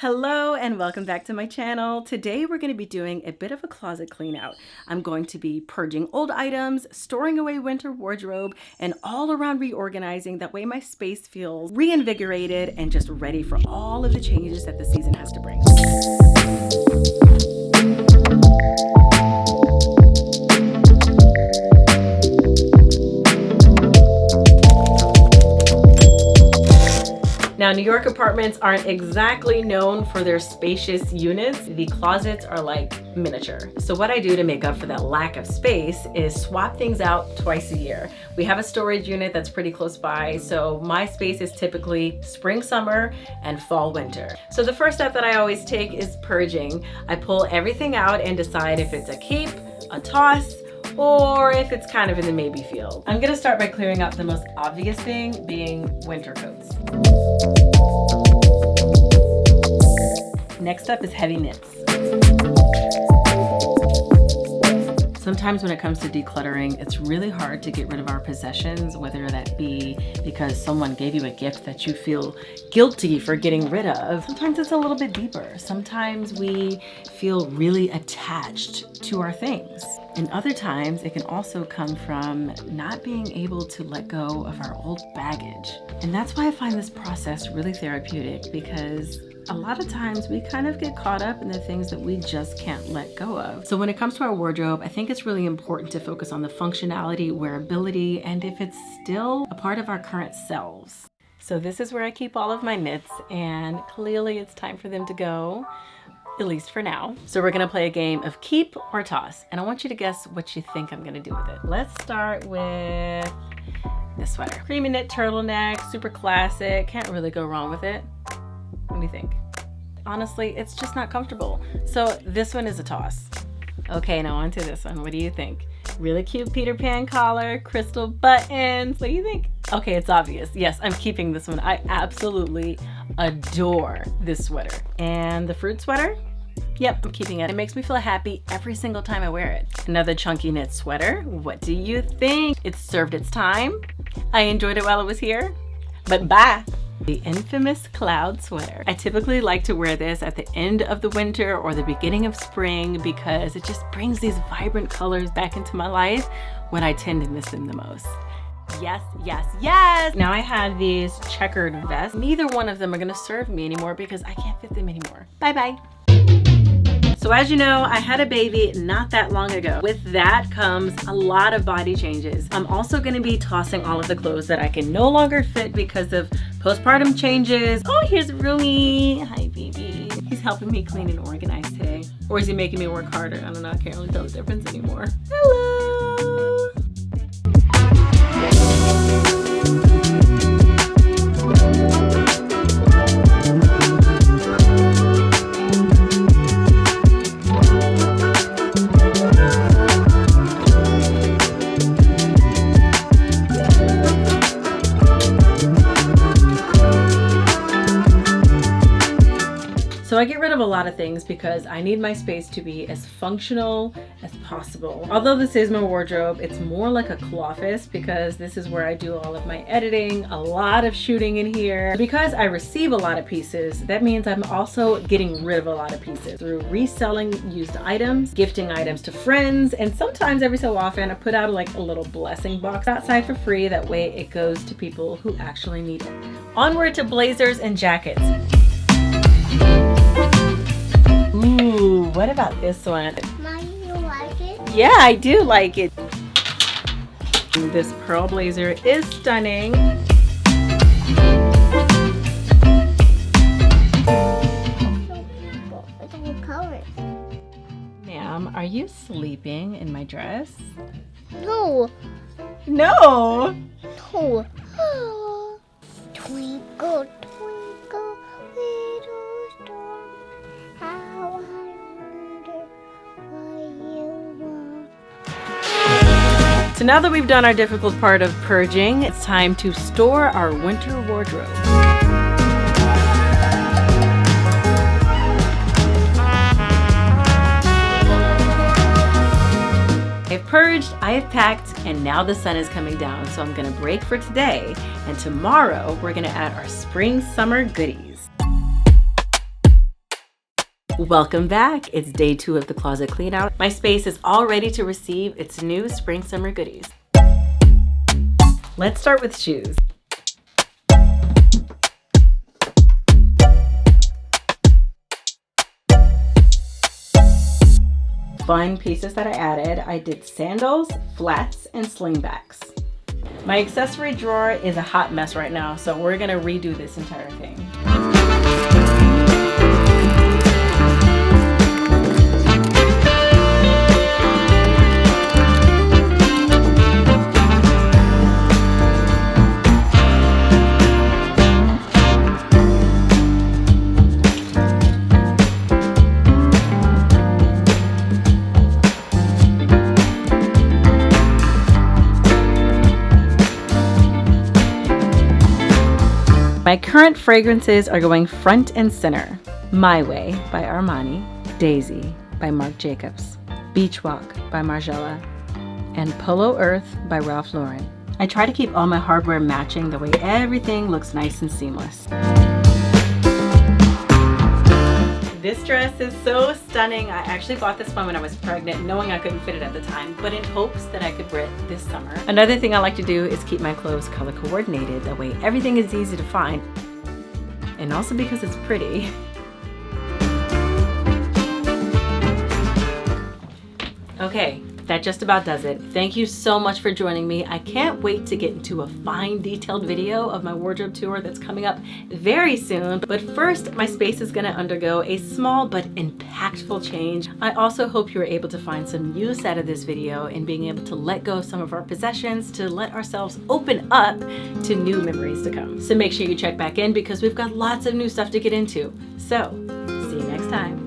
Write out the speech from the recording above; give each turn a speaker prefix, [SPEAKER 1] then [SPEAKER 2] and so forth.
[SPEAKER 1] Hello and welcome back to my channel. Today we're going to be doing a bit of a closet clean out. I'm going to be purging old items, storing away winter wardrobe, and all around reorganizing. That way my space feels reinvigorated and just ready for all of the changes that the season has to bring. Now, New York apartments aren't exactly known for their spacious units. The closets are like miniature. So what I do to make up for that lack of space is swap things out twice a year. We have a storage unit that's pretty close by, so my space is typically spring, summer, and fall, winter. So the first step that I always take is purging. I pull everything out and decide if it's a keep, a toss, or if it's kind of in the maybe field. I'm gonna start by clearing out the most obvious thing, being winter coats. Next up is heavy knits. Sometimes when it comes to decluttering, it's really hard to get rid of our possessions, whether that be because someone gave you a gift that you feel guilty for getting rid of. Sometimes it's a little bit deeper. Sometimes we feel really attached to our things. And other times it can also come from not being able to let go of our old baggage. And that's why I find this process really therapeutic, because a lot of times we kind of get caught up in the things that we just can't let go of. So when it comes to our wardrobe, I think it's really important to focus on the functionality, wearability, and if it's still a part of our current selves. So this is where I keep all of my knits, and clearly it's time for them to go, at least for now. So we're gonna play a game of keep or toss, and I want you to guess what you think I'm gonna do with it. Let's start with this sweater. Creamy knit turtleneck, super classic, can't really go wrong with it. What do you think? Honestly, it's just not comfortable. So this one is a toss. Okay, now on to this one. What do you think? Really cute Peter Pan collar, crystal buttons. What do you think? Okay, it's obvious. Yes, I'm keeping this one. I absolutely adore this sweater. And the fruit sweater? Yep, I'm keeping it. It makes me feel happy every single time I wear it. Another chunky knit sweater. What do you think? It's served its time. I enjoyed it while it was here, but bye. The infamous cloud sweater. I typically like to wear this at the end of the winter or the beginning of spring because it just brings these vibrant colors back into my life when I tend to miss them the most. Yes, yes, yes! Now I have these checkered vests. Neither one of them are gonna serve me anymore because I can't fit them anymore. Bye-bye. So as you know, I had a baby not that long ago. With that comes a lot of body changes. I'm also gonna be tossing all of the clothes that I can no longer fit because of postpartum changes. Oh, here's Rui. Hi, baby. He's helping me clean and organize today. Or is he making me work harder? I don't know, I can't really tell the difference anymore. Hello. So I get rid of a lot of things because I need my space to be as functional as possible. Although this is my wardrobe, it's more like a cloffice because this is where I do all of my editing, a lot of shooting in here. Because I receive a lot of pieces, that means I'm also getting rid of a lot of pieces through reselling used items, gifting items to friends, and sometimes every so often I put out like a little blessing box outside for free. That way it goes to people who actually need it. Onward to blazers and jackets. Ooh, what about this one?
[SPEAKER 2] Mommy, you like it?
[SPEAKER 1] Yeah, I do like it. This pearl blazer is stunning.
[SPEAKER 2] What colors?
[SPEAKER 1] Ma'am, are you sleeping in my dress?
[SPEAKER 2] No.
[SPEAKER 1] No.
[SPEAKER 2] No. Twinkle, twinkle, little star, how I wonder what you want.
[SPEAKER 1] So now that we've done our difficult part of purging, it's time to store our winter wardrobe. I've purged, I have packed, and now the sun is coming down, so I'm gonna break for today, and tomorrow we're gonna add our spring summer goodies. Welcome back. It's day 2 of the closet clean out. My space is all ready to receive its new spring summer goodies. Let's start with shoes. Fun pieces that I added. I did sandals, flats, and slingbacks. My accessory drawer is a hot mess right now, so we're gonna redo this entire thing. My current fragrances are going front and center. My Way by Armani, Daisy by Marc Jacobs, Beach Walk by Margiela, and Polo Earth by Ralph Lauren. I try to keep all my hardware matching, the way everything looks nice and seamless. This dress is so stunning. I actually bought this one when I was pregnant, knowing I couldn't fit it at the time, but in hopes that I could wear it this summer. Another thing I like to do is keep my clothes color coordinated. That way everything is easy to find. And also because it's pretty. Okay, that just about does it. Thank you so much for joining me. I can't wait to get into a fine detailed video of my wardrobe tour that's coming up very soon. But first, my space is gonna undergo a small but impactful change. I also hope you were able to find some use out of this video in being able to let go of some of our possessions to let ourselves open up to new memories to come. So make sure you check back in because we've got lots of new stuff to get into. So, see you next time.